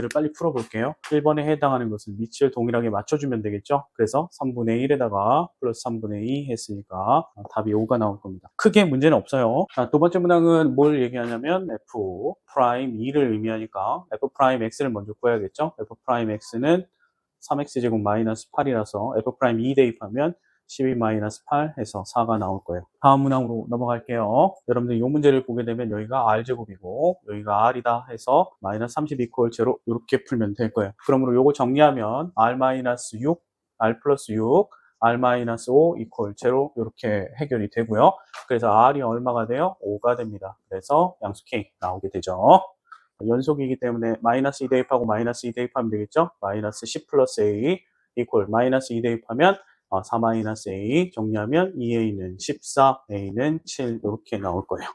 문제를 빨리 풀어볼게요. 1번에 해당하는 것은 위치를 동일하게 맞춰주면 되겠죠. 그래서 3분의 1에다가 플러스 3분의 2 했으니까 답이 5가 나올 겁니다. 크게 문제는 없어요. 자, 두 번째 문항은 뭘 얘기하냐면 f 프라임 2를 의미하니까 f 프라임 x를 먼저 구해야겠죠. f 프라임 x는 3x제곱 마이너스 8이라서 f 프라임 2 대입하면 12-8 해서 4가 나올 거예요. 다음 문항으로 넘어갈게요. 여러분들 이 문제를 보게 되면 여기가 r제곱이고 여기가 r이다 해서 마이너스 30 이퀄 제로 이렇게 풀면 될 거예요. 그러므로 요거 정리하면 r-6, r 플러스 6, r-5 이퀄 제로 이렇게 해결이 되고요. 그래서 r이 얼마가 돼요? 5가 됩니다. 그래서 양수 k 나오게 되죠. 연속이기 때문에 마이너스 2 대입하고 마이너스 2 대입하면 되겠죠? 마이너스 10 플러스 a 이퀄 마이너스 2 대입하면 4 마이너스 a 정리하면 2a는 14, a는 7 이렇게 나올 거예요.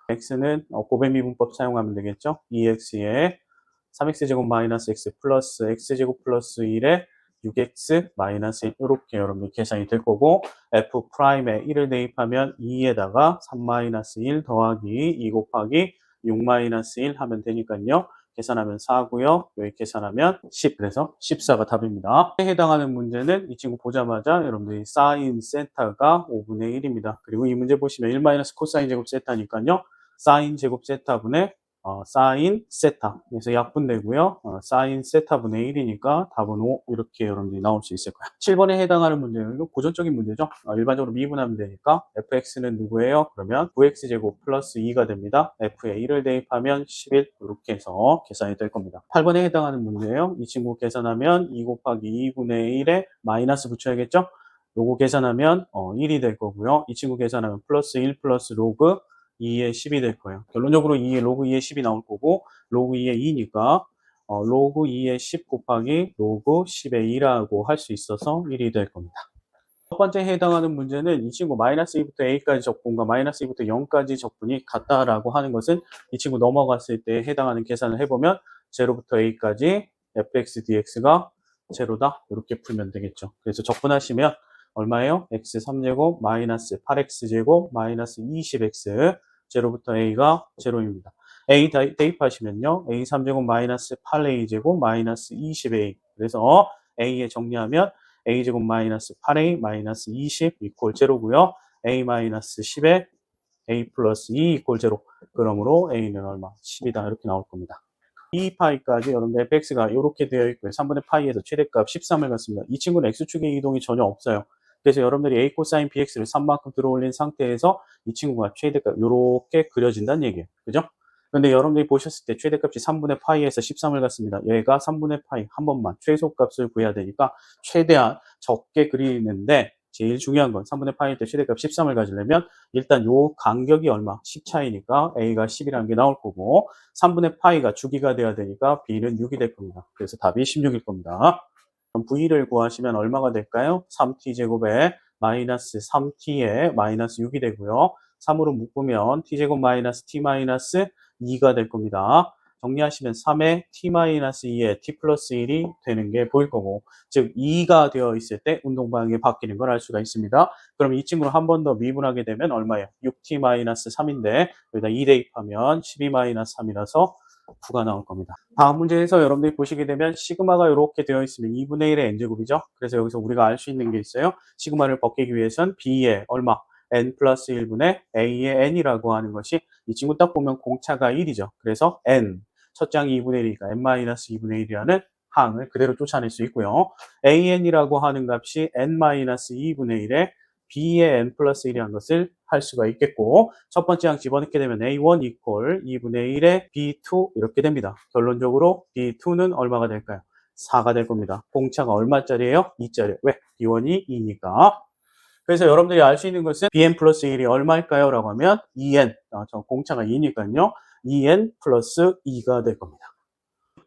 x는 고배미분법 사용하면 되겠죠? 2x에 3x제곱 마이너스 x 플러스 x제곱 플러스 1에 6x 마이너스 1 이렇게 여러분들 계산이 될 거고 f 프라임에 1을 대입하면 2에다가 3 마이너스 1 더하기 2 곱하기 6 마이너스 1 하면 되니까요. 계산하면 4고요. 여기 계산하면 10. 그래서 14가 답입니다. 해당하는 문제는 이 친구 보자마자 여러분들이 사인 세타가 5분의 1입니다. 그리고 이 문제 보시면 1 마이너스 코사인 제곱 세타니까요. 사인 제곱 세타분의 사인 세타. 그래서 약분되고요. 사인 세타분의 1이니까 답은 5 이렇게 여러분들이 나올 수 있을 거예요. 7번에 해당하는 문제는 이거 고전적인 문제죠. 일반적으로 미분하면 되니까 fx는 누구예요? 그러면 9x제곱 플러스 2가 됩니다. f에 1을 대입하면 11 이렇게 해서 계산이 될 겁니다. 8번에 해당하는 문제예요. 이 친구 계산하면 2 곱하기 2분의 1에 마이너스 붙여야겠죠? 요거 계산하면 1이 될 거고요. 이 친구 계산하면 플러스 1 플러스 로그 2에 10이 될 거예요. 결론적으로 2에 로그 2에 10이 나올 거고 로그 2에 2니까 로그 2에 10 곱하기 로그 10에 2라고 할 수 있어서 1이 될 겁니다. 첫 번째 해당하는 문제는 이 친구 마이너스 2부터 a까지 적분과 마이너스 2부터 0까지 적분이 같다라고 하는 것은 이 친구 넘어갔을 때 해당하는 계산을 해보면 0부터 a까지 fx dx가 0다 이렇게 풀면 되겠죠. 그래서 적분하시면 얼마예요? x 3제곱 마이너스 8x제곱 마이너스 20x 0부터 a가 0입니다. a 대입하시면요. a 3제곱 마이너스 8a제곱 마이너스 20a 그래서 a에 정리하면 a제곱 마이너스 8a 마이너스 20 이퀄 0고요. a 마이너스 10에 a 플러스 2 이퀄 0 그러므로 a는 얼마? 10이다 이렇게 나올 겁니다. 2파이까지 여러분들 fx가 이렇게 되어 있고요. 3분의 파이에서 최대값 13을 갖습니다. 이 친구는 x축의 이동이 전혀 없어요. 그래서 여러분들이 a 코사인 bx를 3만큼 들어올린 상태에서 이 친구가 최대값 이렇게 그려진다는 얘기예요. 그죠? 근데 여러분들이 보셨을 때 최대값이 3분의 파이에서 13을 갖습니다. 얘가 3분의 파이 한 번만 최소값을 구해야 되니까 최대한 적게 그리는데 제일 중요한 건 3분의 파이 때 최대값 13을 가지려면 일단 요 간격이 얼마? 10 차이니까 a가 10이라는 게 나올 거고 3분의 파이가 주기가 돼야 되니까 b는 6이 될 겁니다. 그래서 답이 16일 겁니다. 그럼 v를 구하시면 얼마가 될까요? 3t제곱에 마이너스 3t에 마이너스 6이 되고요. 3으로 묶으면 t제곱 마이너스 t 마이너스 2가 될 겁니다. 정리하시면 3에 t-2에 t 플러스 1이 되는 게 보일 거고 즉 2가 되어 있을 때 운동 방향이 바뀌는 걸 알 수가 있습니다. 그럼 이 친구를 한 번 더 미분하게 되면 얼마예요? 6t-3인데 여기다 2 대입하면 12-3이라서 9가 나올 겁니다. 다음 문제에서 여러분들이 보시게 되면 시그마가 이렇게 되어 있으면 2분의 1의 n제곱이죠. 그래서 여기서 우리가 알 수 있는 게 있어요. 시그마를 벗기기 위해선 b의 얼마? n 플러스 1분의 a의 n이라고 하는 것이 이 친구 딱 보면 공차가 1이죠. 그래서 n, 첫 장이 2분의 1이니까 n-2분의 1이라는 항을 그대로 쫓아낼 수 있고요. an이라고 하는 값이 n-2분의 1에 b의 n 플러스 1이라는 것을 할 수가 있겠고 첫 번째 항 집어넣게 되면 a1 이퀄 2분의 1에 b2 이렇게 됩니다. 결론적으로 b2는 얼마가 될까요? 4가 될 겁니다. 공차가 얼마짜리예요? 2짜리. 왜? b1이 2니까. 그래서 여러분들이 알 수 있는 것은 bn 플러스 1이 얼마일까요? 라고 하면 2n, 저 공차가 2니까요. 2n 플러스 2가 될 겁니다.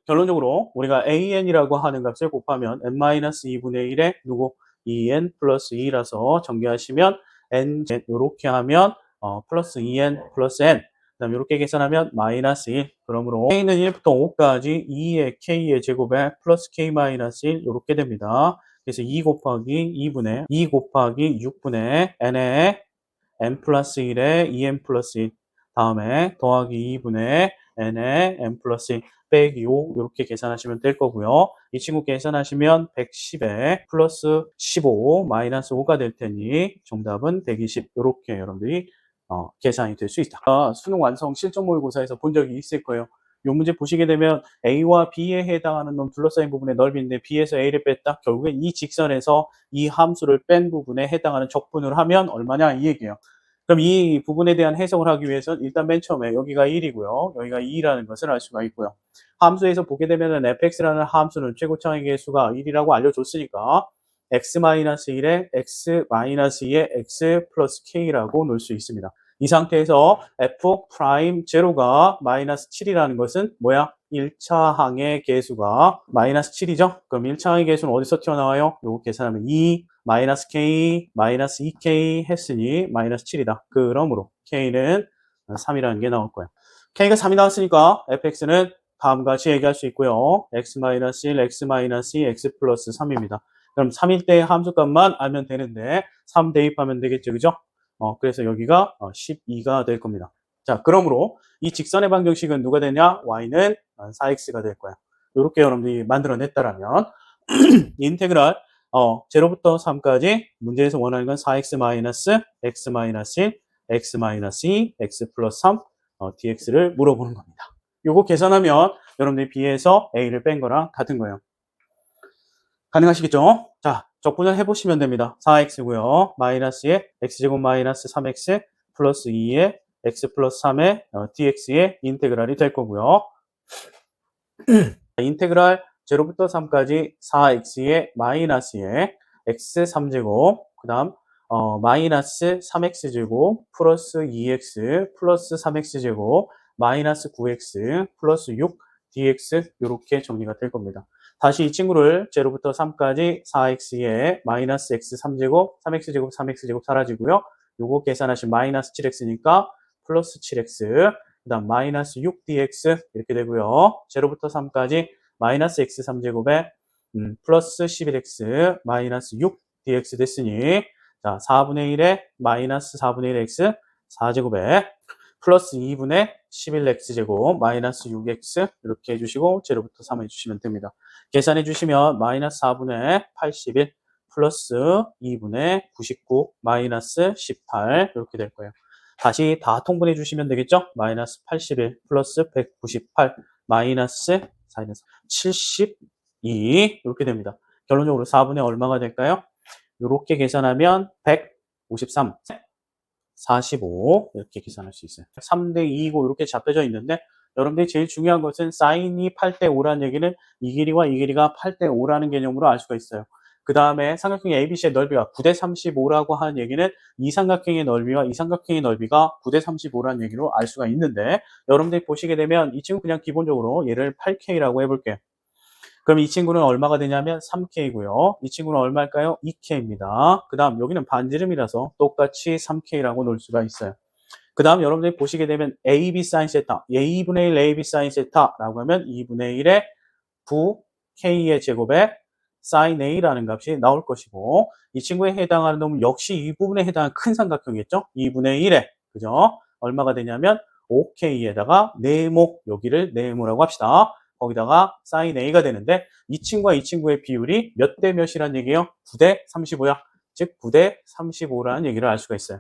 결론적으로 우리가 an이라고 하는 값을 곱하면 n-2분의 1에 누구? 2n 플러스 2라서 전개하시면 n 이렇게 하면 플러스 2n 플러스 n 그 다음에 이렇게 계산하면 마이너스 1 그러므로 k는 1부터 5까지 2의 k의 제곱에 플러스 k 마이너스 1 이렇게 됩니다. 그래서 2 곱하기 2분의 2 곱하기 6분의 n에 n 플러스 1에 2n 플러스 1 다음에 더하기 2분의 n에 n 플러스 1 빼기 5 이렇게 계산하시면 될 거고요. 이 친구 계산하시면 110에 플러스 15 마이너스 5가 될 테니 정답은 120 이렇게 여러분들이 계산이 될 수 있다. 수능 완성 실전 모의고사에서 본 적이 있을 거예요. 이 문제 보시게 되면 A와 B에 해당하는 놈 둘러싸인 부분의 넓이인데 B에서 A를 뺐다. 결국엔 이 직선에서 이 함수를 뺀 부분에 해당하는 적분을 하면 얼마냐 이 얘기예요. 그럼 이 부분에 대한 해석을 하기 위해서는 일단 맨 처음에 여기가 1이고요. 여기가 2라는 것을 알 수가 있고요. 함수에서 보게 되면 fx라는 함수는 최고차의 개수가 1이라고 알려줬으니까 x-1에 x-2에 x 플러스 k라고 놓을 수 있습니다. 이 상태에서 f'0가 마이너스 7이라는 것은 뭐야? 1차 항의 개수가 마이너스 7이죠? 그럼 1차 항의 개수는 어디서 튀어나와요? 요거 계산하면 2 마이너스 k 마이너스 2k 했으니 마이너스 7이다. 그러므로 k는 3이라는 게 나올 거예요. k가 3이 나왔으니까 fx는 다음과 같이 얘기할 수 있고요. x-1, x-2, x 플러스 3입니다. 그럼 3일 때 함수값만 알면 되는데 3 대입하면 되겠죠. 그죠? 그래서 여기가 12가 될 겁니다. 자, 그러므로 이 직선의 방정식은 누가 되냐? y는 4x가 될 거야. 이렇게 여러분들이 만들어냈다라면 인테그랄 0부터 3까지 문제에서 원하는 건 4x 마이너스 x 마이너스 1, x 마이너스 2, x 플러스 3 dx를 물어보는 겁니다. 요거 계산하면 여러분들이 b에서 a를 뺀 거랑 같은 거예요. 가능하시겠죠? 자, 적분을 해보시면 됩니다. 4x고요. 마이너스에 x제곱 마이너스 3x 플러스 2에 x 플러스 3의 dx의 인테그랄이 될 거고요. 인테그랄 0부터 3까지 4x의 마이너스에 x 3제곱 그 다음 마이너스 3x제곱 플러스 2x 플러스 3x제곱 마이너스 9x 플러스 6 dx 이렇게 정리가 될 겁니다. 다시 이 친구를 0부터 3까지 4x에 마이너스 x 3제곱 3x제곱 3x제곱 사라지고요. 요거 계산하신 마이너스 7x니까 플러스 7x 그 다음 마이너스 6dx 이렇게 되고요. 0부터 3까지 마이너스 x 3제곱에 플러스 11x 마이너스 6dx 됐으니 자 4분의 1에 마이너스 4분의 1 x 4제곱에 플러스 2분의 11x제곱 마이너스 6x 이렇게 해주시고 0부터 3 해주시면 됩니다. 계산해 주시면 마이너스 4분의 81 플러스 2분의 99 마이너스 18 이렇게 될 거예요. 다시 다 통분해 주시면 되겠죠? 마이너스 81 플러스 198 마이너스 72 이렇게 됩니다. 결론적으로 4분의 얼마가 될까요? 이렇게 계산하면 153 45 이렇게 계산할 수 있어요. 3대 2이고 이렇게 잡혀져 있는데 여러분들이 제일 중요한 것은 사인이 8대 5라는 얘기는 이 길이와 이 길이가 8대 5라는 개념으로 알 수가 있어요. 그 다음에 삼각형 ABC의 넓이가 9대 35라고 하는 얘기는 이 삼각형의 넓이와 이 삼각형의 넓이가 9대 35라는 얘기로 알 수가 있는데 여러분들이 보시게 되면 이 친구 그냥 기본적으로 얘를 8K라고 해볼게요. 그럼 이 친구는 얼마가 되냐면 3K고요. 이 친구는 얼마일까요? 2K입니다. 그 다음 여기는 반지름이라서 똑같이 3K라고 놓을 수가 있어요. 그 다음 여러분들이 보시게 되면 AB 사인 세타, 2분의 1 AB 사인 세타라고 하면 2분의 1의 9K의 제곱에 사인 A라는 값이 나올 것이고 이 친구에 해당하는 놈은 역시 이 부분에 해당하는 큰 삼각형이겠죠? 2분의 1에 그죠? 얼마가 되냐면 5K에다가 네모, 여기를 네모라고 합시다. 거기다가 사인 A가 되는데 이 친구와 이 친구의 비율이 몇 대 몇이란 얘기예요? 9대 35야. 즉 9대 35라는 얘기를 알 수가 있어요.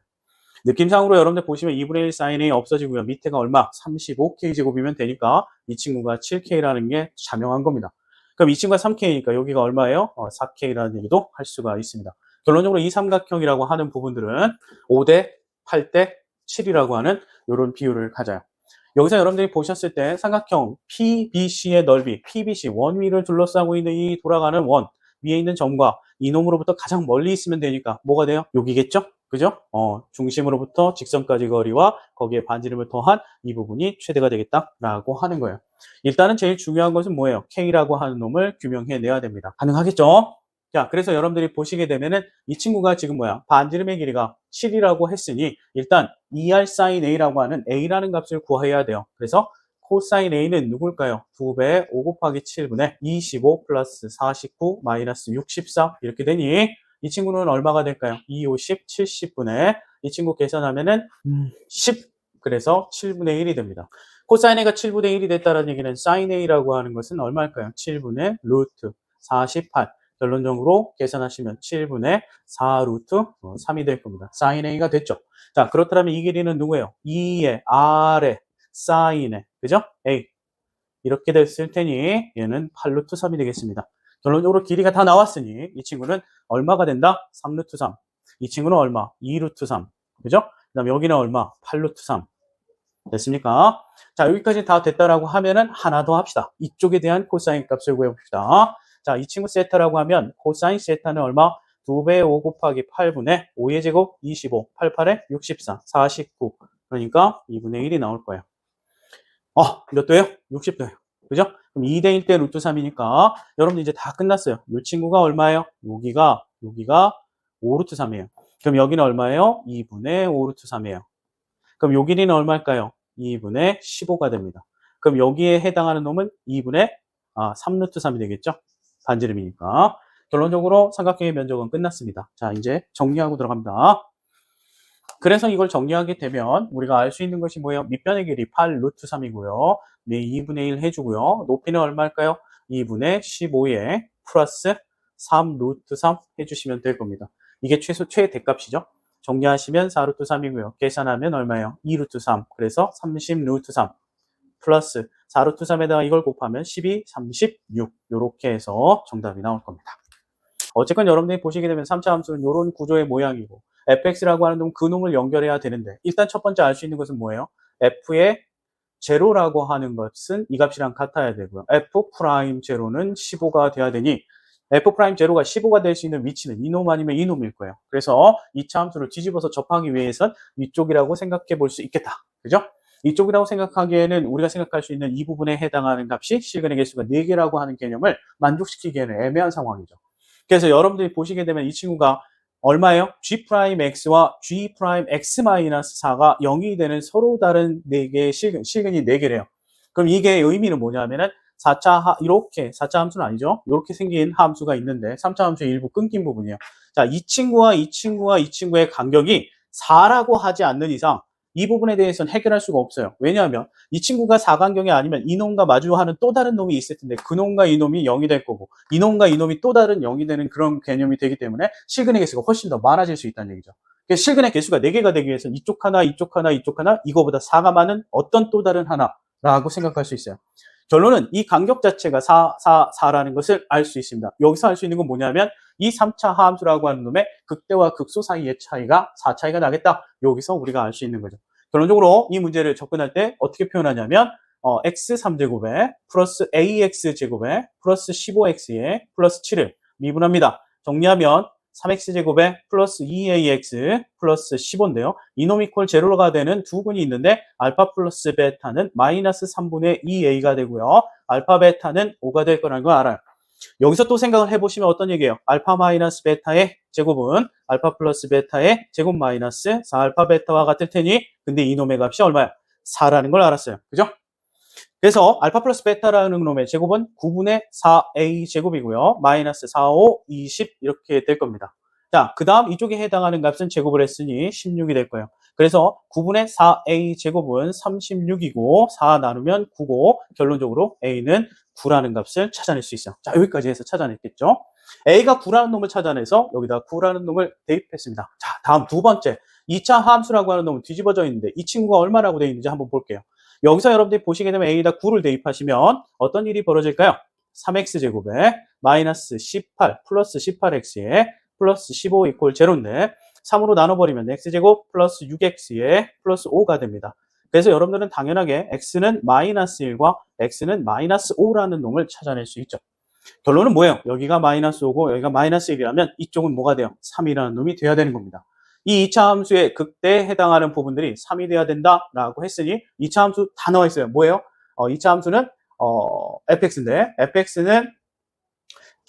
느낌상으로 여러분들 보시면 2분의 1 사인 A 없어지고요. 밑에가 얼마? 35K 제곱이면 되니까 이 친구가 7K라는 게 자명한 겁니다. 그럼 이 친구가 3K니까 여기가 얼마예요? 4K라는 얘기도 할 수가 있습니다. 결론적으로 이 삼각형이라고 하는 부분들은 5대 8대 7이라고 하는 이런 비율을 가져요. 여기서 여러분들이 보셨을 때 삼각형 PBC의 넓이, PBC 원 위를 둘러싸고 있는 이 돌아가는 원 위에 있는 점과 이놈으로부터 가장 멀리 있으면 되니까 뭐가 돼요? 여기겠죠? 그죠? 중심으로부터 직선까지 거리와 거기에 반지름을 더한 이 부분이 최대가 되겠다라고 하는 거예요. 일단은 제일 중요한 것은 뭐예요? K라고 하는 놈을 규명해내야 됩니다. 가능하겠죠? 자, 그래서 여러분들이 보시게 되면은 이 친구가 지금 뭐야? 반지름의 길이가 7이라고 했으니 일단 2R sin A라고 하는 A라는 값을 구해야 돼요. 그래서 코사인 A는 누굴까요? 2배 5 곱하기 7분의 25 플러스 49 마이너스 64 이렇게 되니 이 친구는 얼마가 될까요? 2, 50, 70분의 이 친구 계산하면은 10 그래서 7분의 1이 됩니다. 코사인 A가 7분의 1이 됐다는 얘기는 사인 A라고 하는 것은 얼마일까요? 7분의 루트 48. 결론적으로 계산하시면 7분의 4 루트 3이 될 겁니다. 사인 A가 됐죠. 자, 그렇다면 이 길이는 누구예요? 2의 R의 사인의, 그죠? A. 이렇게 됐을 테니 얘는 8 루트 3이 되겠습니다. 결론적으로 길이가 다 나왔으니 이 친구는 얼마가 된다? 3 루트 3. 이 친구는 얼마? 2 루트 3. 그죠? 그 다음 여기는 얼마? 8 루트 3. 됐습니까? 자, 여기까지 다 됐다라고 하면은 하나 더 합시다. 이쪽에 대한 코사인 값을 구해봅시다. 자, 이 친구 세타라고 하면 코사인 세타는 얼마? 2배 5 곱하기 8분의 5의 제곱 25, 88에 64, 49. 그러니까 2분의 1이 나올 거예요. 몇 도예요? 60도예요. 그죠? 그럼 2대 1 대 루트 3이니까 여러분들 이제 다 끝났어요. 이 친구가 얼마예요? 여기가 5 루트 3이에요. 그럼 여기는 얼마예요? 2분의 5 루트 3이에요. 그럼 요 길이는 얼마일까요? 2분의 15가 됩니다. 그럼 여기에 해당하는 놈은 2분의 3 루트 3이 되겠죠? 반지름이니까. 결론적으로 삼각형의 면적은 끝났습니다. 자, 이제 정리하고 들어갑니다. 그래서 이걸 정리하게 되면 우리가 알 수 있는 것이 뭐예요? 밑변의 길이 8 루트 3이고요. 네, 2분의 1 해주고요. 높이는 얼마일까요? 2분의 15에 플러스 3 루트 3 해주시면 될 겁니다. 이게 최대값이죠. 정리하시면 4 루트 3이고요. 계산하면 얼마예요? 2 루트 3. 그래서 30 루트 3 플러스 4 루트 3에다가 이걸 곱하면 12, 36 이렇게 해서 정답이 나올 겁니다. 어쨌건 여러분들이 보시게 되면 3차 함수는 이런 구조의 모양이고 fx라고 하는 놈 그 놈을 연결해야 되는데 일단 첫 번째 알 수 있는 것은 뭐예요? f의 제로라고 하는 것은 이 값이랑 같아야 되고요. f 프라임 제로는 15가 돼야 되니 f 프라임 제로가 15가 될 수 있는 위치는 이놈 아니면 이놈일 거예요. 그래서 2차 함수를 뒤집어서 접하기 위해선 이쪽이라고 생각해 볼 수 있겠다. 그죠? 이쪽이라고 생각하기에는 우리가 생각할 수 있는 이 부분에 해당하는 값이 실근의 개수가 4개라고 하는 개념을 만족시키기에는 애매한 상황이죠. 그래서 여러분들이 보시게 되면 이 친구가 얼마예요? G'X와 G'X-4가 0이 되는 서로 다른 4개의 실근이 4개래요. 그럼 이게 의미는 뭐냐면은 4차 함수는 아니죠. 이렇게 생긴 함수가 있는데 3차 함수의 일부 끊긴 부분이에요. 자, 이 친구와 이 친구의 간격이 4라고 하지 않는 이상 이 부분에 대해서는 해결할 수가 없어요. 왜냐하면 이 친구가 4간경이 아니면 이놈과 마주하는 또 다른 놈이 있을 텐데 그놈과 이놈이 0이 될 거고 이놈과 이놈이 또 다른 0이 되는 그런 개념이 되기 때문에 실근의 개수가 훨씬 더 많아질 수 있다는 얘기죠. 그래서 실근의 개수가 4개가 되기 위해서는 이쪽 하나, 이쪽 하나, 이쪽 하나, 이거보다 4가 많은 어떤 또 다른 하나라고 생각할 수 있어요. 결론은 이 간격 자체가 4라는 것을 알 수 있습니다. 여기서 알 수 있는 건 뭐냐면 이 3차 하함수라고 하는 놈의 극대와 극소 사이의 차이가 4차이가 나겠다. 여기서 우리가 알 수 있는 거죠. 결론적으로 이 문제를 접근할 때 어떻게 표현하냐면 x 3제곱에 플러스 ax제곱에 플러스 15x에 플러스 7을 미분합니다. 정리하면 3x제곱에 플러스 2ax 플러스 15인데요. 이놈 이퀄 제로가 되는 두 근이 있는데 알파 플러스 베타는 마이너스 3분의 2a가 되고요. 알파 베타는 5가 될 거라는 걸 알아요. 여기서 또 생각을 해보시면 어떤 얘기예요? 알파 마이너스 베타의 제곱은 알파 플러스 베타의 제곱 마이너스 4알파 베타와 같을 테니 근데 이놈의 값이 얼마야? 4라는 걸 알았어요. 그죠? 그래서 알파 플러스 베타라는 놈의 제곱은 9분의 4a 제곱이고요. 마이너스 4, 5, 20 이렇게 될 겁니다. 자, 그 다음 이쪽에 해당하는 값은 제곱을 했으니 16이 될 거예요. 그래서 9분의 4a 제곱은 36이고 4 나누면 9고 결론적으로 a는 9라는 값을 찾아낼 수 있어요. 자, 여기까지 해서 찾아냈겠죠. a가 9라는 놈을 찾아내서 여기다 9라는 놈을 대입했습니다. 자, 다음 두 번째 2차 함수라고 하는 놈은 뒤집어져 있는데 이 친구가 얼마라고 되어 있는지 한번 볼게요. 여기서 여러분들이 보시게 되면 a에다 9를 대입하시면 어떤 일이 벌어질까요? 3x제곱에 마이너스 18 플러스 18x에 플러스 15 이퀄 제로인데 3으로 나눠버리면 x제곱 플러스 6x에 플러스 5가 됩니다. 그래서 여러분들은 당연하게 x는 마이너스 1과 x는 마이너스 5라는 놈을 찾아낼 수 있죠. 결론은 뭐예요? 여기가 마이너스 5고 여기가 마이너스 1이라면 이쪽은 뭐가 돼요? 3이라는 놈이 돼야 되는 겁니다. 이 2차 함수의 극대에 해당하는 부분들이 3이 돼야 된다라고 했으니 2차 함수 다 나와 있어요. 뭐예요? 2차 함수는 fx인데 fx는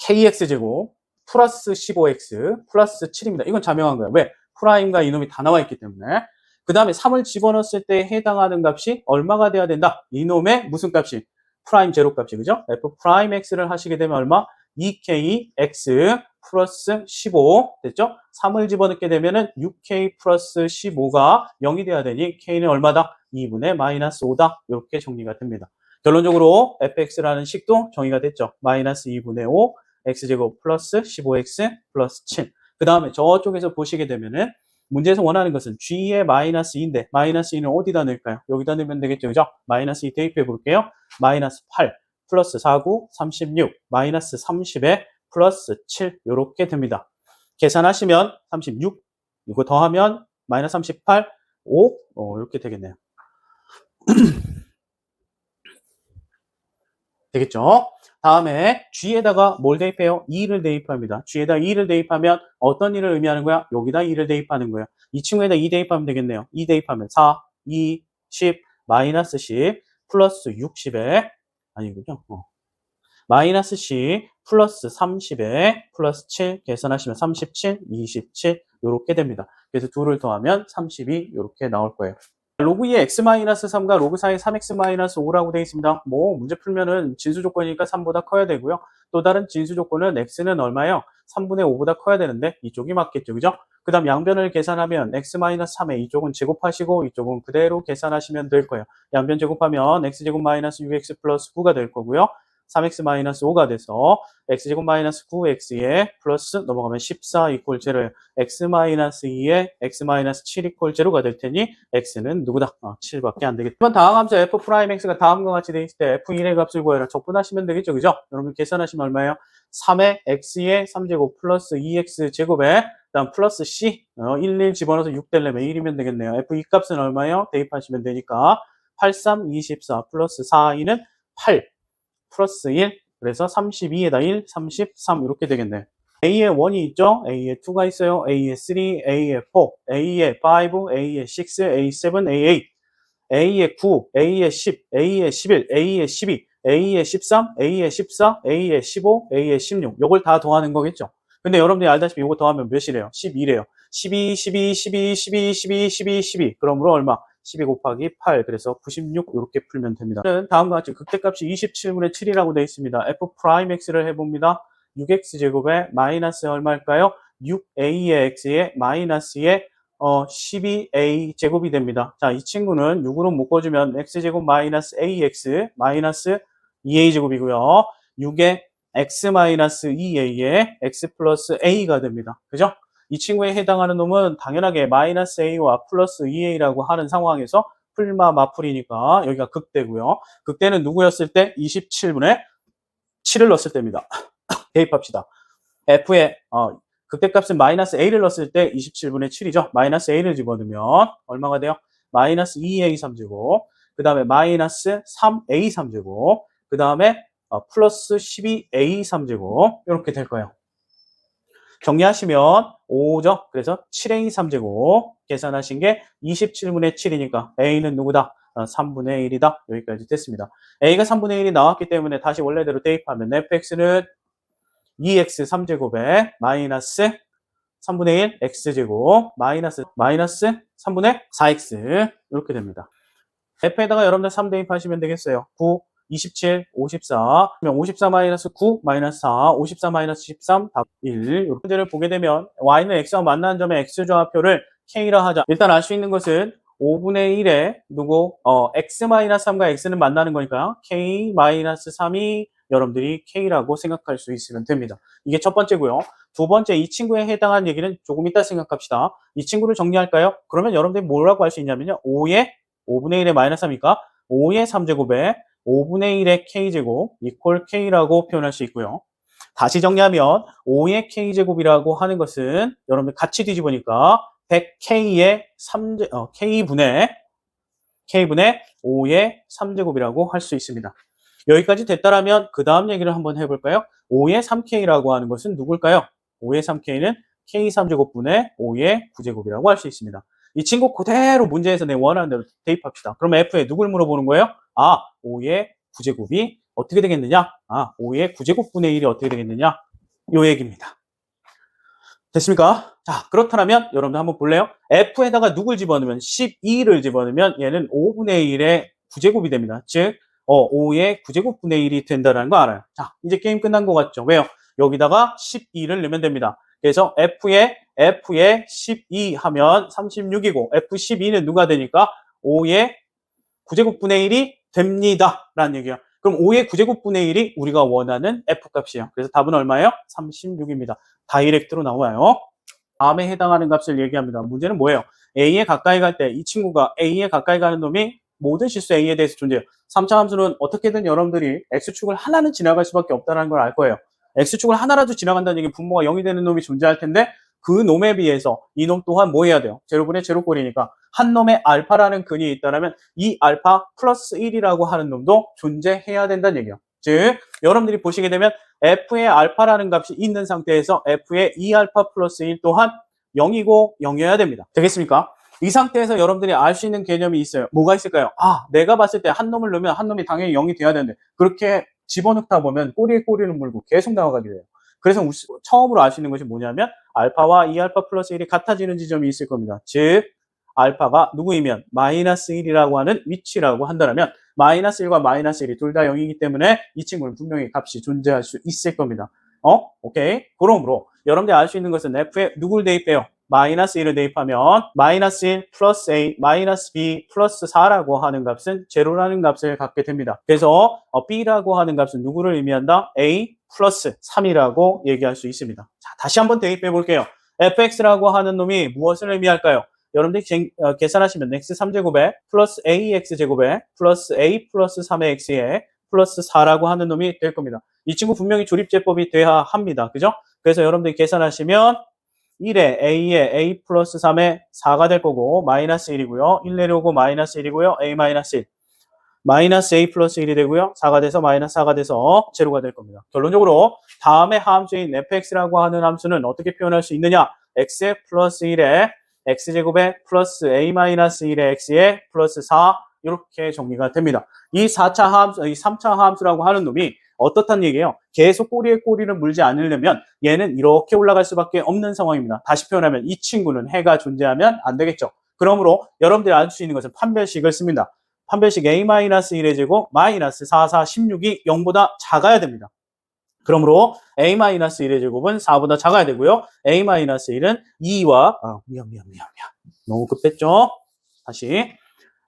kx제곱 플러스 15x 플러스 7입니다. 이건 자명한 거예요. 왜? 프라임과 이놈이 다 나와 있기 때문에. 그 다음에 3을 집어넣었을 때 해당하는 값이 얼마가 돼야 된다? 이놈의 무슨 값이? 프라임 제로 값이, 그죠? f 프라임 x를 하시게 되면 얼마? 2kx 플러스 15 됐죠? 3을 집어넣게 되면은 6k 플러스 15가 0이 돼야 되니 k는 얼마다? 2분의 마이너스 5다. 이렇게 정리가 됩니다. 결론적으로 fx라는 식도 정의가 됐죠. 마이너스 2분의 5 x제곱 플러스 15x 플러스 7. 그 다음에 저쪽에서 보시게 되면은 문제에서 원하는 것은 g의 마이너스 2인데 마이너스 2는 어디다 넣을까요? 여기다 넣으면 되겠죠. 그죠? 마이너스 2 대입해 볼게요. 마이너스 8 플러스 49 36 마이너스 30에 플러스 7 이렇게 됩니다. 계산하시면 36 이거 더하면 마이너스 38 5 이렇게 되겠네요. 되겠죠? 다음에 g에다가 뭘 대입해요? 2를 대입합니다. g에다 2를 대입하면 어떤 일을 의미하는 거야? 여기다 2를 대입하는 거야. 이 친구에다 2 대입하면 되겠네요. 2 대입하면 4, 2, 10, 마이너스 10, 플러스 60에 아니군요. 마이너스 10, 플러스 30에 플러스 7 계산하시면 37, 27 이렇게 됩니다. 그래서 둘을 더하면 32 이렇게 나올 거예요. 로그 2의 x-3과 로그 4의 3x-5라고 되어 있습니다. 뭐 문제 풀면은 진수 조건이니까 3보다 커야 되고요. 또 다른 진수 조건은 x는 얼마예요? 3분의 5보다 커야 되는데 이쪽이 맞겠죠. 그죠? 그 다음 양변을 계산하면 x-3에 이쪽은 제곱하시고 이쪽은 그대로 계산하시면 될 거예요. 양변 제곱하면 x제곱 마이너스 6x 플러스 9가 될 거고요. 3x-5가 돼서 x제곱 마이너스 9x에 플러스 넘어가면 14 이퀄 제로예요. x-2에 x-7 이퀄 제로가 될 테니 x는 누구다? 7밖에 안 되겠다. 이번 다음 함수 f'x가 다음과 같이 돼 있을 때 f1의 값을 구해라. 적분하시면 되겠죠. 그죠? 여러분 계산하시면 얼마예요? 3의 x의 3제곱 플러스 2x 제곱에 그다음 플러스 c 1, 1 집어넣어서 6 되려면 1이면 되겠네요. f2 값은 얼마예요? 대입하시면 되니까 8, 3, 24 플러스 4, 2는 8 플러스 1 그래서 32에다 1, 33 이렇게 되겠네. A에 1이 있죠? A에 2가 있어요. A에 3, A에 4, A에 5, A에 6, A7, A8 A에 9, A에 10, A에 11, A에 12, A에 13, A에 14, A에 15, A에 16 요걸 다 더하는 거겠죠? 근데 여러분들이 알다시피 요거 더하면 몇이래요? 12래요. 12, 12, 12, 12, 12, 12, 12 그러므로 얼마? 12 곱하기 8 그래서 96 이렇게 풀면 됩니다. 다음과 같이 극대값이 27분의 7이라고 되어 있습니다. f'x를 해봅니다. 6x제곱에 마이너스 얼마일까요? 6a의 x에 마이너스의 12a 제곱이 됩니다. 자, 이 친구는 6으로 묶어주면 x제곱 마이너스 ax 마이너스 2a 제곱이고요. 6에 x 마이너스 2a에 x 플러스 a가 됩니다. 그죠? 이 친구에 해당하는 놈은 당연하게 마이너스 a와 플러스 2a라고 하는 상황에서 풀마 마풀이니까 여기가 극대고요. 극대는 누구였을 때? 27분의 7을 넣었을 때입니다. 대입합시다. f의 극대값은 마이너스 a를 넣었을 때 27분의 7이죠. 마이너스 a를 집어넣으면 얼마가 돼요? 마이너스 2a 3제곱 그 다음에 마이너스 3a 3제곱 그 다음에 플러스 12a 3제곱 이렇게 될 거예요. 정리하시면 5죠. 그래서 7a 3제곱 계산하신 게 27분의 7이니까 a는 누구다? 3분의 1이다. 여기까지 됐습니다. a가 3분의 1이 나왔기 때문에 다시 원래대로 대입하면 fx는 2x 3제곱에 마이너스 3분의 1 x제곱 마이너스 3분의 4x 이렇게 됩니다. f에다가 여러분들 3 대입하시면 되겠어요. 9, 27, 54 그러면 54 마이너스 9 마이너스 4 54 마이너스 13 답 1 이 문제를 보게 되면 y는 x와 만나는 점의 x좌표를 k라 하자. 일단 알 수 있는 것은 5분의 1에 누구 x-3과 x는 만나는 거니까 k-3이 여러분들이 k라고 생각할 수 있으면 됩니다. 이게 첫 번째고요. 두 번째 이 친구에 해당하는 얘기는 조금 이따 생각합시다. 이 친구를 정리할까요? 그러면 여러분들이 뭐라고 할 수 있냐면요. 5의 5분의 1의 마이너스 3이니까 5의 3제곱에 5분의 1의 k제곱 이퀄 k라고 표현할 수 있고요. 다시 정리하면 5의 k제곱이라고 하는 것은 여러분들 같이 뒤집으니까 100k의 k분의 5의 3제곱이라고 할 수 있습니다. 여기까지 됐다라면 그 다음 얘기를 한번 해볼까요? 5의 3k라고 하는 것은 누굴까요? 5의 3k는 k 3제곱분의 5의 9제곱이라고 할 수 있습니다. 이 친구 그대로 문제에서 내 원하는 대로 대입합시다. 그러면 f에 누굴 물어보는 거예요? 5의 9제곱이 어떻게 되겠느냐? 5의 9제곱분의 1이 어떻게 되겠느냐? 요 얘기입니다. 됐습니까? 자, 그렇다면 여러분들 한번 볼래요? f에다가 누굴 집어넣으면 12를 집어넣으면 얘는 5분의 1의 9제곱이 됩니다. 즉 5의 9제곱분의 1이 된다는 거 알아요. 자, 이제 게임 끝난 것 같죠? 왜요? 여기다가 12를 넣으면 됩니다. 그래서 F에 12 하면 36이고 F12는 누가 되니까 5의 9제곱분의 1이 됩니다. 라는 얘기야. 그럼 5의 9제곱분의 1이 우리가 원하는 F값이에요. 그래서 답은 얼마예요? 36입니다. 다이렉트로 나와요. 다음에 해당하는 값을 얘기합니다. 문제는 뭐예요? A에 가까이 갈 때 이 친구가 A에 가까이 가는 놈이 모든 실수 A에 대해서 존재해요. 3차 함수는 어떻게든 여러분들이 X축을 하나는 지나갈 수밖에 없다는 걸 알 거예요. X축을 하나라도 지나간다는 얘기는 분모가 0이 되는 놈이 존재할 텐데 그 놈에 비해서 이 놈 또한 뭐 해야 돼요? 제로분의 제로꼴이니까 한 놈의 알파라는 근이 있다면 이 알파 플러스 1이라고 하는 놈도 존재해야 된다는 얘기예요. 즉 여러분들이 보시게 되면 F의 알파라는 값이 있는 상태에서 F의 2알파 플러스 1 또한 0이고 0이어야 됩니다. 되겠습니까? 이 상태에서 여러분들이 알 수 있는 개념이 있어요. 뭐가 있을까요? 내가 봤을 때 한 놈을 넣으면 한 놈이 당연히 0이 돼야 되는데 그렇게 집어넣다 보면 꼬리에 꼬리를 물고 계속 나가게 돼요. 그래서 처음으로 알 수 있는 것이 뭐냐면 알파와 2알파 플러스 1이 같아지는 지점이 있을 겁니다. 즉 알파가 누구이면 마이너스 1이라고 하는 위치라고 한다면 마이너스 1과 마이너스 1이 둘 다 0이기 때문에 이 친구는 분명히 값이 존재할 수 있을 겁니다. 오케이. 그러므로 여러분들이 알 수 있는 것은 F에 누구를 대입해요? 마이너스 1을 대입하면 마이너스 1 플러스 A 마이너스 B 플러스 4라고 하는 값은 제로라는 값을 갖게 됩니다. 그래서 B라고 하는 값은 누구를 의미한다? A 플러스 3이라고 얘기할 수 있습니다. 자, 다시 한번 대입해 볼게요. fx라고 하는 놈이 무엇을 의미할까요? 여러분들이 계산하시면 x3제곱에 플러스 ax제곱에 플러스 a 플러스 3의 x에 플러스 4라고 하는 놈이 될 겁니다. 이 친구 분명히 조립제법이 돼야 합니다. 그죠? 그래서 여러분들이 계산하시면 1에 a에 a 플러스 3에 4가 될 거고 마이너스 1이고요. 1 내려오고 마이너스 1이고요. a 마이너스 1. 마이너스 a 플러스 1이 되고요. 4가 돼서 마이너스 4가 돼서 제로가 될 겁니다. 결론적으로 다음의 함수인 fx라고 하는 함수는 어떻게 표현할 수 있느냐? x 플러스 1에 x제곱에 플러스 a 마이너스 1의 x에 플러스 4 이렇게 정리가 됩니다. 이 4차 함수, 이 3차 함수라고 하는 놈이 어떻단 얘기예요? 계속 꼬리에 꼬리를 물지 않으려면 얘는 이렇게 올라갈 수밖에 없는 상황입니다. 다시 표현하면 이 친구는 해가 존재하면 안 되겠죠. 그러므로 여러분들이 알 수 있는 것은 판별식을 씁니다. 판별식 a-1의 제곱 마이너스 4, 4, 16이 0보다 작아야 됩니다. 그러므로 a-1의 제곱은 4보다 작아야 되고요. a-1은 2와 미안. 너무 급했죠? 다시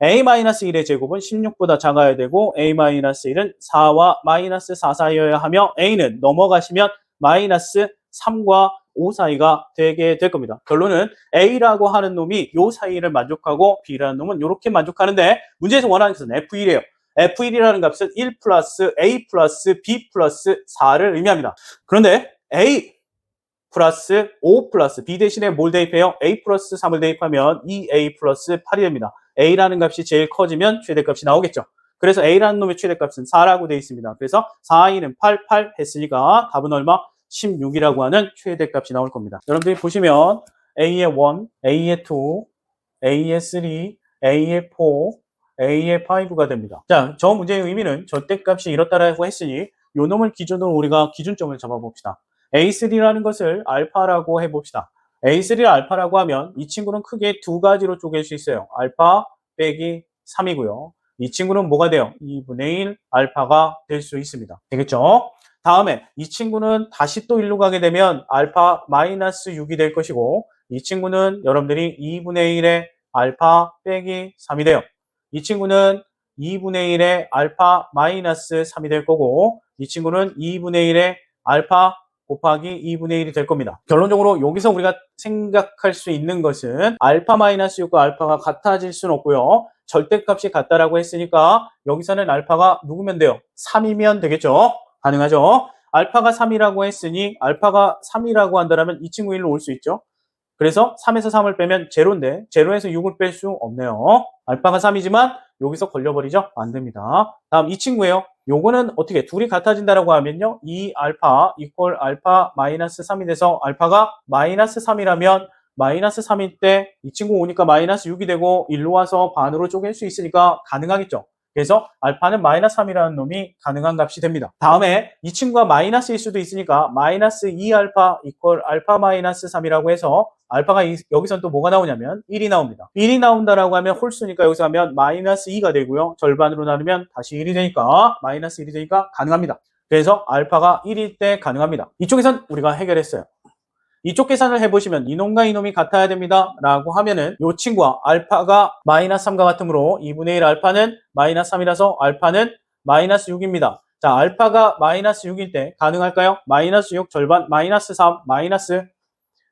a-1의 제곱은 16보다 작아야 되고 a-1은 4와 마이너스 4 사이여야 하며 a는 넘어가시면 마이너스 3과 5 사이가 되게 될 겁니다. 결론은 A라고 하는 놈이 요 사이를 만족하고 B라는 놈은 이렇게 만족하는데 문제에서 원하는 것은 F1이에요. F1이라는 값은 1 플러스 A 플러스 B 플러스 4를 의미합니다. 그런데 A 플러스 5 플러스 B 대신에 뭘 대입해요? A 플러스 3을 대입하면 2A 플러스 8이 됩니다. A라는 값이 제일 커지면 최대값이 나오겠죠. 그래서 A라는 놈의 최대값은 4라고 되어 있습니다. 그래서 4A는 8, 8 했으니까 답은 얼마? 16이라고 하는 최대값이 나올 겁니다. 여러분들이 보시면 A의 1, A의 2, A의 3, A의 4, A의 5가 됩니다. 자, 저 문제의 의미는 절대값이 이렇다라고 했으니 요 놈을 기준으로 우리가 기준점을 잡아봅시다. A3라는 것을 알파라고 해봅시다. A3를 알파라고 하면 이 친구는 크게 두 가지로 쪼갤 수 있어요. 알파 빼기 3이고요. 이 친구는 뭐가 돼요? 2분의 1 알파가 될 수 있습니다. 되겠죠? 다음에 이 친구는 다시 또 1로 가게 되면 알파 마이너스 6이 될 것이고 이 친구는 여러분들이 2분의 1의 알파 빼기 3이 돼요. 이 친구는 2분의 1의 알파 마이너스 3이 될 거고 이 친구는 2분의 1의 알파 곱하기 2분의 1이 될 겁니다. 결론적으로 여기서 우리가 생각할 수 있는 것은 알파 마이너스 6과 알파가 같아질 수는 없고요. 절대값이 같다라고 했으니까 여기서는 알파가 누구면 돼요? 3이면 되겠죠? 가능하죠? 알파가 3이라고 했으니 알파가 3이라고 한다면 이 친구 1로 올 수 있죠? 그래서 3에서 3을 빼면 제로인데 제로에서 6을 뺄 수 없네요. 알파가 3이지만 여기서 걸려버리죠? 안 됩니다. 다음 이 친구예요. 요거는 어떻게 둘이 같아진다라고 하면요. 2알파 이퀄 알파 마이너스 3이 돼서 알파가 마이너스 3이라면 마이너스 3일 때 이 친구 오니까 마이너스 6이 되고 1로 와서 반으로 쪼갤 수 있으니까 가능하겠죠. 그래서 알파는 마이너스 3이라는 놈이 가능한 값이 됩니다. 다음에 이 친구가 마이너스일 수도 있으니까 마이너스 2알파 이퀄 알파 마이너스 3이라고 해서 알파가 여기선 또 뭐가 나오냐면 1이 나옵니다. 1이 나온다라고 하면 홀수니까 여기서 하면 마이너스 2가 되고요. 절반으로 나누면 다시 1이 되니까 마이너스 1이 되니까 가능합니다. 그래서 알파가 1일 때 가능합니다. 이쪽에선 우리가 해결했어요. 이쪽 계산을 해보시면 이놈과 이놈이 같아야 됩니다 라고 하면은 이 친구와 알파가 마이너스 3과 같으므로 2분의 1 알파는 마이너스 3이라서 알파는 마이너스 6입니다. 자, 알파가 마이너스 6일 때 가능할까요? 마이너스 6 절반 마이너스 3 마이너스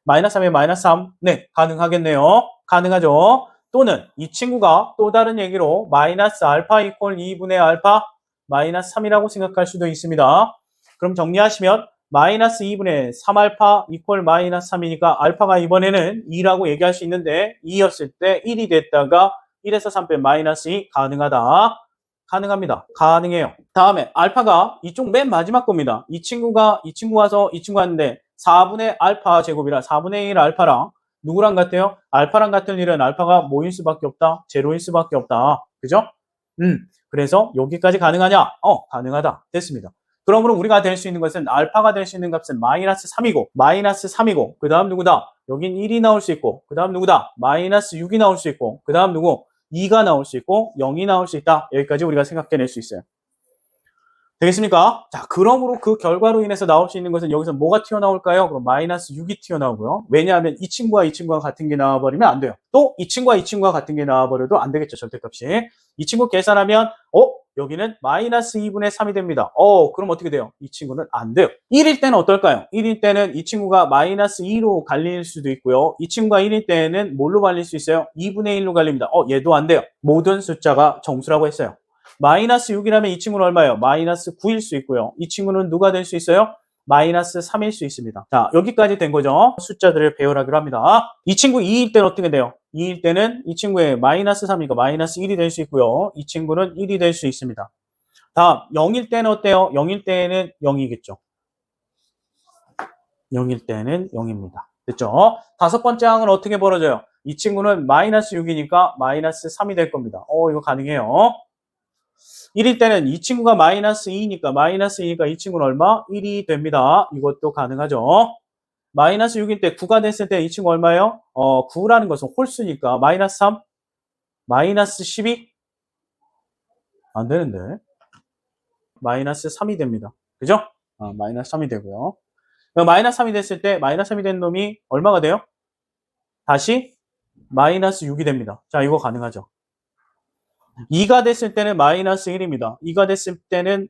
3에 마이너스 3. 네, 가능하겠네요. 가능하죠. 또는 이 친구가 또 다른 얘기로 마이너스 알파 이퀄 2분의 알파 마이너스 3이라고 생각할 수도 있습니다. 그럼 정리하시면 마이너스 2분의 3알파 이퀄 마이너스 3이니까 알파가 이번에는 2라고 얘기할 수 있는데 2였을 때 1이 됐다가 1에서 3 빼 마이너스 2 가능하다. 가능합니다. 가능해요. 다음에 알파가 이쪽 맨 마지막 겁니다. 이 친구 와서 이 친구 하는데 4분의 알파 제곱이라 4분의 1 알파랑 누구랑 같아요? 알파랑 같은 일은 알파가 뭐일 수밖에 없다? 제로일 수밖에 없다. 그죠? 그래서 여기까지 가능하냐? 가능하다. 됐습니다. 그러므로 우리가 될 수 있는 것은 알파가 될 수 있는 값은 마이너스 3이고 그 다음 누구다? 여긴 1이 나올 수 있고 그 다음 누구다? 마이너스 6이 나올 수 있고 그 다음 누구? 2가 나올 수 있고 0이 나올 수 있다. 여기까지 우리가 생각해낼 수 있어요. 되겠습니까? 자, 그러므로 그 결과로 인해서 나올 수 있는 것은 여기서 뭐가 튀어나올까요? 그럼 마이너스 6이 튀어나오고요. 왜냐하면 이 친구와 이 친구가 같은 게 나와버리면 안 돼요. 또 이 친구와 이 친구가 같은 게 나와버려도 안 되겠죠. 절대값이. 이 친구 계산하면 여기는 마이너스 2분의 3이 됩니다. 그럼 어떻게 돼요? 이 친구는 안 돼요. 1일 때는 어떨까요? 1일 때는 이 친구가 마이너스 2로 갈릴 수도 있고요. 이 친구가 1일 때는 뭘로 갈릴 수 있어요? 2분의 1로 갈립니다. 얘도 안 돼요. 모든 숫자가 정수라고 했어요. 마이너스 6이라면 이 친구는 얼마예요? 마이너스 9일 수 있고요. 이 친구는 누가 될 수 있어요? 마이너스 3일 수 있습니다. 자, 여기까지 된 거죠. 숫자들을 배열하기로 합니다. 이 친구 2일 때는 어떻게 돼요? 2일 때는 이 친구의 마이너스 3이니까 마이너스 1이 될 수 있고요. 이 친구는 1이 될 수 있습니다. 다음, 0일 때는 어때요? 0일 때는 0이겠죠. 0일 때는 0입니다. 됐죠? 다섯 번째 항은 어떻게 벌어져요? 이 친구는 마이너스 6이니까 마이너스 3이 될 겁니다. 이거 가능해요. 1일 때는 이 친구가 마이너스 2니까 이 친구는 얼마? 1이 됩니다. 이것도 가능하죠. 마이너스 6일 때 9가 됐을 때 이 친구 얼마예요? 9라는 것은 홀수니까 마이너스 3, 마이너스 12? 안 되는데. 마이너스 3이 됩니다. 그죠? 마이너스 3이 되고요. 마이너스 3이 됐을 때 마이너스 3이 된 놈이 얼마가 돼요? 다시 마이너스 6이 됩니다. 자, 이거 가능하죠. 2가 됐을 때는 마이너스 1입니다. 2가 됐을 때는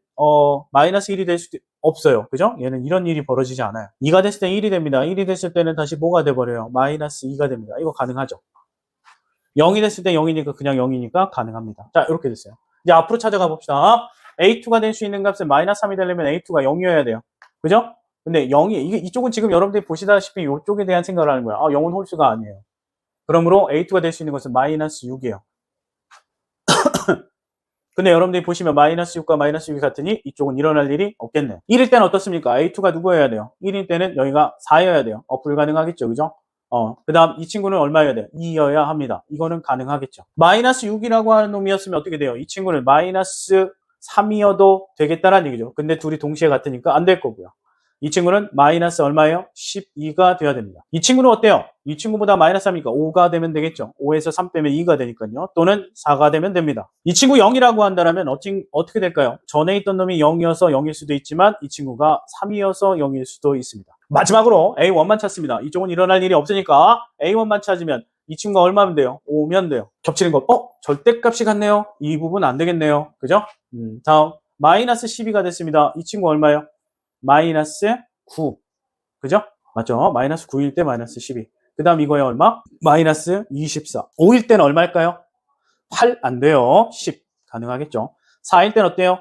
마이너스 1이 될 수도 없어요. 그죠? 얘는 이런 일이 벌어지지 않아요. 2가 됐을 때 1이 됩니다. 1이 됐을 때는 다시 뭐가 돼버려요? 마이너스 2가 됩니다. 이거 가능하죠. 0이 됐을 때 0이니까 그냥 0이니까 가능합니다. 자, 이렇게 됐어요. 이제 앞으로 찾아가 봅시다. A2가 될 수 있는 값은 마이너스 3이 되려면 A2가 0이어야 돼요. 그죠? 근데 0이, 이쪽은 지금 여러분들이 보시다시피 이쪽에 대한 생각을 하는 거야. 0은 홀수가 아니에요. 그러므로 A2가 될 수 있는 것은 마이너스 6이에요. 근데 여러분들이 보시면 마이너스 6과 마이너스 6이 같으니 이쪽은 일어날 일이 없겠네요. 1일 때는 어떻습니까? A2가 누구여야 돼요? 1일 때는 여기가 4여야 돼요. 불가능하겠죠. 그죠? 그 다음 이 친구는 얼마여야 돼요? 2여야 합니다. 이거는 가능하겠죠. 마이너스 6이라고 하는 놈이었으면 어떻게 돼요? 이 친구는 마이너스 3이어도 되겠다라는 얘기죠. 근데 둘이 동시에 같으니까 안 될 거고요. 이 친구는 마이너스 얼마예요? 12가 돼야 됩니다. 이 친구는 어때요? 이 친구보다 마이너스 3이니까 5가 되면 되겠죠. 5에서 3 빼면 2가 되니까요. 또는 4가 되면 됩니다. 이 친구 0이라고 한다면 어떻게 될까요? 전에 있던 놈이 0이어서 0일 수도 있지만 이 친구가 3이어서 0일 수도 있습니다. 마지막으로 A1만 찾습니다. 이쪽은 일어날 일이 없으니까 A1만 찾으면 이 친구가 얼마면 돼요? 5면 돼요. 겹치는 것. 절대값이 같네요. 이 부분 안 되겠네요. 그죠? 다음 마이너스 12가 됐습니다. 이 친구 얼마예요? 마이너스 9. 그죠? 맞죠? 마이너스 9일 때 마이너스 12. 그 다음 이거에 얼마? 마이너스 24. 5일 때는 얼마일까요? 8 안 돼요. 10 가능하겠죠? 4일 때는 어때요?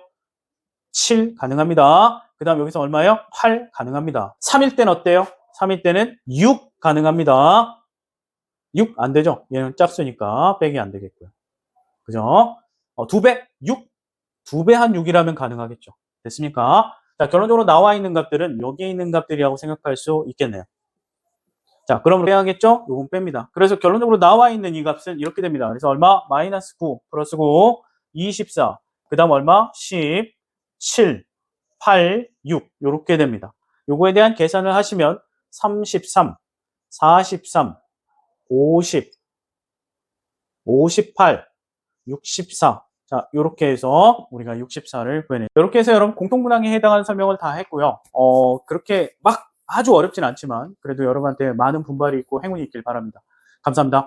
7 가능합니다. 그 다음 여기서 얼마예요? 8 가능합니다. 3일 때는 어때요? 3일 때는 6 가능합니다. 6 안 되죠? 얘는 짝수니까 빼기 안 되겠고요. 그죠? 2배? 6? 2배 한 6이라면 가능하겠죠. 됐습니까? 자, 결론적으로 나와 있는 값들은 여기에 있는 값들이라고 생각할 수 있겠네요. 자, 그럼 빼야겠죠? 요건 뺍니다. 그래서 결론적으로 나와 있는 이 값은 이렇게 됩니다. 그래서 얼마? 마이너스 9 플러스 9, 24. 그 다음 얼마? 10, 7, 8, 6. 요렇게 됩니다. 요거에 대한 계산을 하시면 33, 43, 50, 58, 64, 자, 요렇게 해서 우리가 64를 구해내. 요렇게 해서 여러분 공통분항에 해당하는 설명을 다 했고요. 그렇게 막 아주 어렵진 않지만 그래도 여러분한테 많은 분발이 있고 행운이 있길 바랍니다. 감사합니다.